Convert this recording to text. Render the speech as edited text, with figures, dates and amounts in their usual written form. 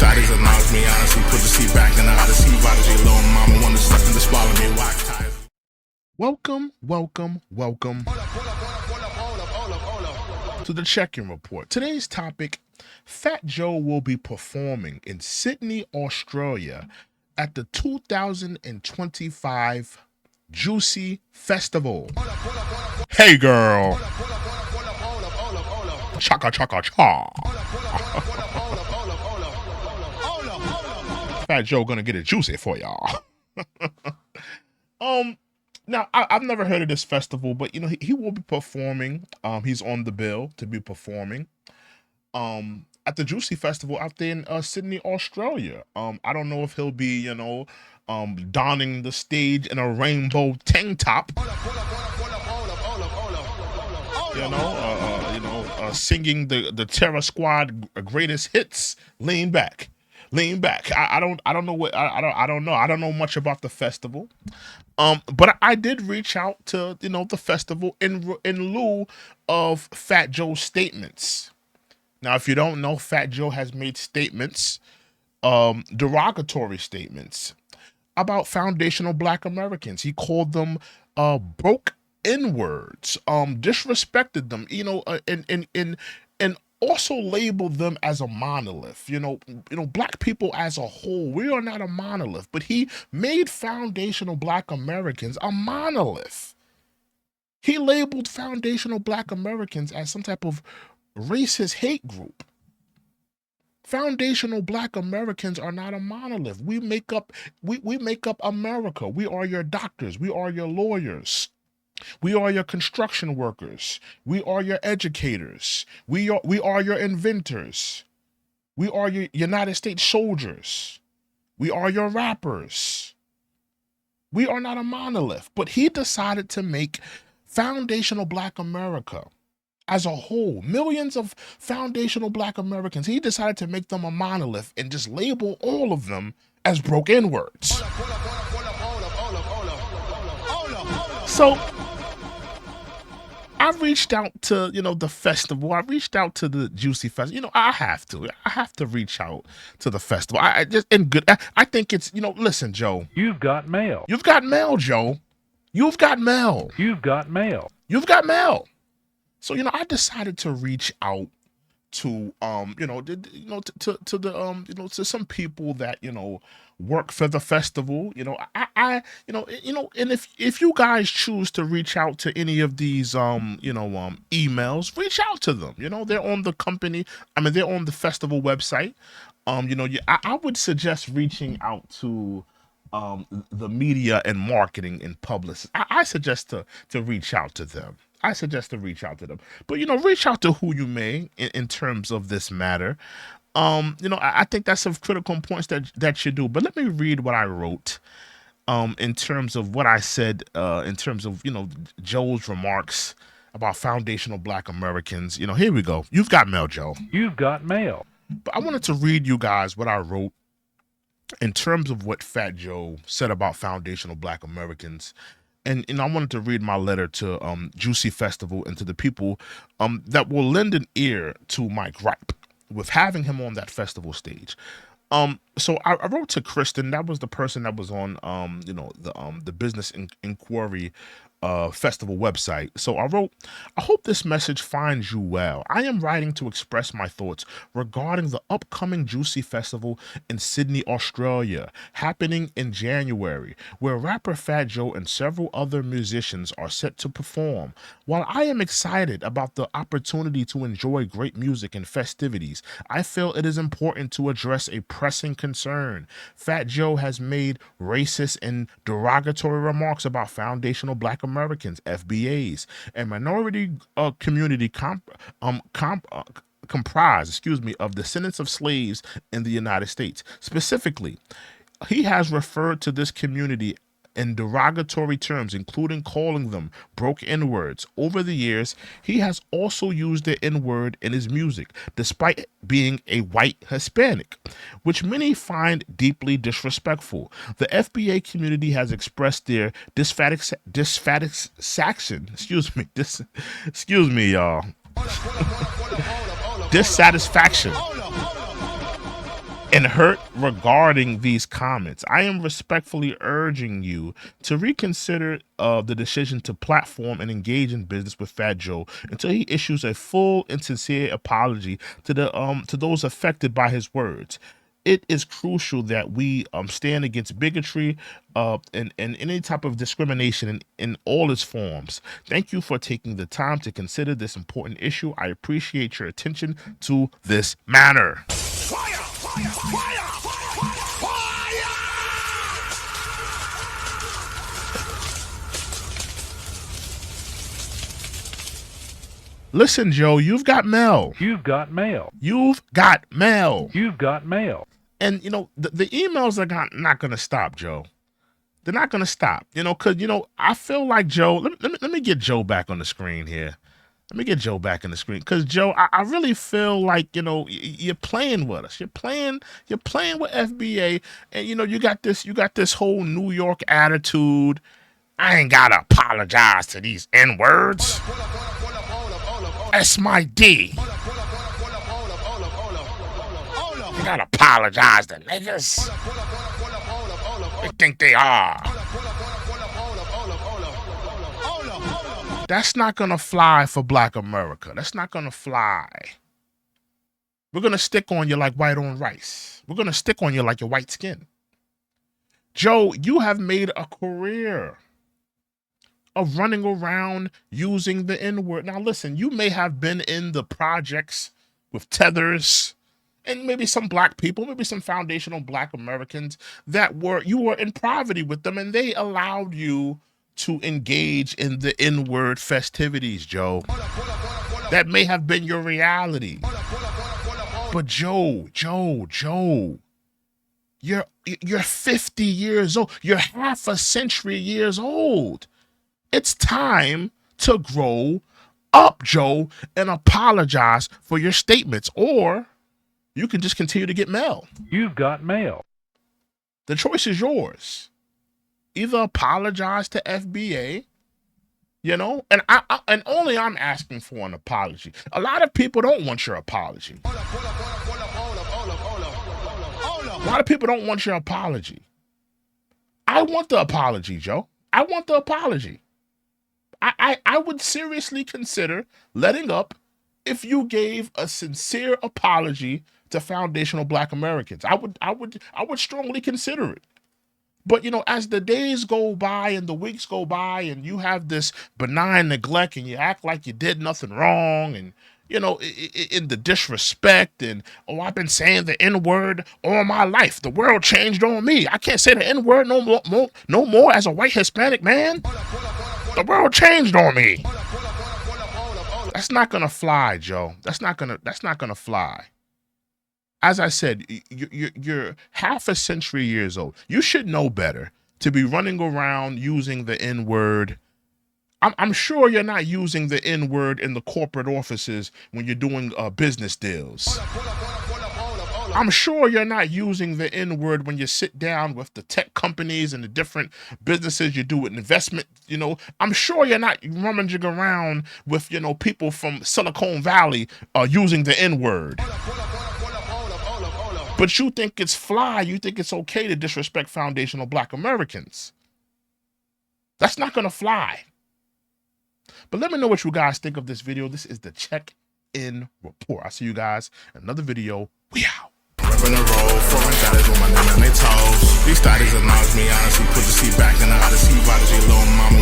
Daddies acknowledge me honestly, put the seat back in the odyssey. Riders, you alone, mama, wanna suck in the swallow me. Watch time. Welcome to the check-in report. Today's topic: Fat Joe will be performing in Sydney, Australia at the 2025 Juicy Festival. Hey girl. Chaka chaka cha. Fat Joe gonna get it juicy for y'all. Now I've never heard of this festival, but you know he will be performing. He's on the bill to be performing at the Juicy Festival out there in Sydney, Australia. I don't know if he'll be, donning the stage in a rainbow tank top. Singing the Terror Squad greatest hits. Lean back. I don't know much about the festival. But I did reach out to the festival in lieu of Fat Joe's statements. Now, if you don't know, Fat Joe has made statements, derogatory statements about foundational Black Americans. He called them broke N-words, disrespected them, and also labeled them as a monolith. Black people as a whole, we are not a monolith, but he made foundational Black Americans a monolith. He labeled foundational Black Americans as some type of racist hate group. Foundational Black Americans are not a monolith. We make up America. We are your doctors. We are your lawyers. We are your construction workers. We are your educators. We are your inventors. We are your United States soldiers. We are your rappers. We are not a monolith. But he decided to make foundational Black America as a whole, millions of foundational Black Americans, he decided to make them a monolith and just label all of them as broke N-words. So I reached out to, the festival. I reached out to the Juicy Festival. I have to reach out to the festival. I think it's, listen, Joe. You've got mail. You've got mail, Joe. You've got mail. You've got mail. You've got mail. So, I decided to reach out to, to some people that, work for the festival. And if you guys choose to reach out to any of these, emails, reach out to them. They're on the they're on the festival website. I would suggest reaching out to the media and marketing and publicists. I suggest to reach out to them. But, reach out to who you may in terms of this matter. I think that's some critical points that you do. But let me read what I wrote in terms of what I said, in terms of, Joe's remarks about foundational Black Americans. Here we go. You've got mail, Joe. You've got mail. But I wanted to read you guys what I wrote in terms of what Fat Joe said about foundational Black Americans. And I wanted to read my letter to Juicy Festival and to the people that will lend an ear to my gripe with having him on that festival stage. So I wrote to Kristen. That was the person that was on the Business Inquiry festival website. So I wrote, I hope this message finds you well. I am writing to express my thoughts regarding the upcoming Juicy Festival in Sydney, Australia, happening in January, where rapper Fat Joe and several other musicians are set to perform. While I am excited about the opportunity to enjoy great music and festivities, I feel it is important to address a pressing concern. Fat Joe has made racist and derogatory remarks about foundational Black Americans, FBAs, and minority community comprised, of descendants of slaves in the United States. Specifically, he has referred to this community in derogatory terms, including calling them broke N-words. Over the years, he has also used the N-word in his music, despite being a white Hispanic, which many find deeply disrespectful. The FBA community has expressed their dissatisfaction, and hurt regarding these comments. I am respectfully urging you to reconsider the decision to platform and engage in business with Fat Joe until he issues a full and sincere apology to those affected by his words. It is crucial that we stand against bigotry and any type of discrimination in all its forms. Thank you for taking the time to consider this important issue. I appreciate your attention to this matter. Fire! Fire! Fire! Fire! Listen, Joe, you've got mail. You've got mail. You've got mail. You've got mail. And, you know, the emails are not going to stop, Joe. They're not going to stop, you know, because, you know, I feel like Joe, let me get Joe back on the screen here. Let me get Joe back in the screen because, Joe, I really feel like, you know, you're playing with us. You're playing with FBA. And, you know, you got this whole New York attitude. I ain't got to apologize to these N-words. That's my D. You gotta apologize to niggas. They think they are. That's not gonna fly for Black America. That's not gonna fly. We're gonna stick on you like white on rice. We're gonna stick on you like your white skin. Joe, you have made a career of running around using the N-word. Now listen, you may have been in the projects with tethers and maybe some Black people, maybe some foundational Black Americans you were in poverty with them and they allowed you to engage in the N-word festivities, Joe. That may have been your reality. But Joe, you're 50 years old. You're half a century years old. It's time to grow up, Joe, and apologize for your statements, or you can just continue to get mail. You've got mail. The choice is yours. Either apologize to FBA, you know, and only I'm asking for an apology. A lot of people don't want your apology. A lot of people don't want your apology. I want the apology, Joe. I want the apology. I would seriously consider letting up if you gave a sincere apology to foundational Black Americans. I would strongly consider it. But, you know, as the days go by and the weeks go by and you have this benign neglect and you act like you did nothing wrong and, you know, in the disrespect and, oh, I've been saying the N-word all my life. The world changed on me. I can't say the N-word no more as a white Hispanic man. The world changed on me. That's not going to fly, Joe. That's not going to fly. As I said, you're half a century years old. You should know better to be running around using the N-word. I'm sure you're not using the N-word in the corporate offices when you're doing business deals. I'm sure you're not using the N-word when you sit down with the tech companies and the different businesses you do with investment. You know, I'm sure you're not rummaging around with, you know, people from Silicon Valley using the N-word. But you think it's fly, you think it's okay to disrespect foundational Black Americans. That's not going to fly. But let me know what you guys think of this video. This is the Check-In Report. I'll see you guys in another video. We out. Reppin' the road, foreign thotties with my name on their toes. These thotties acknowledge me, honestly, put the seat back in the Odyssey, little mama.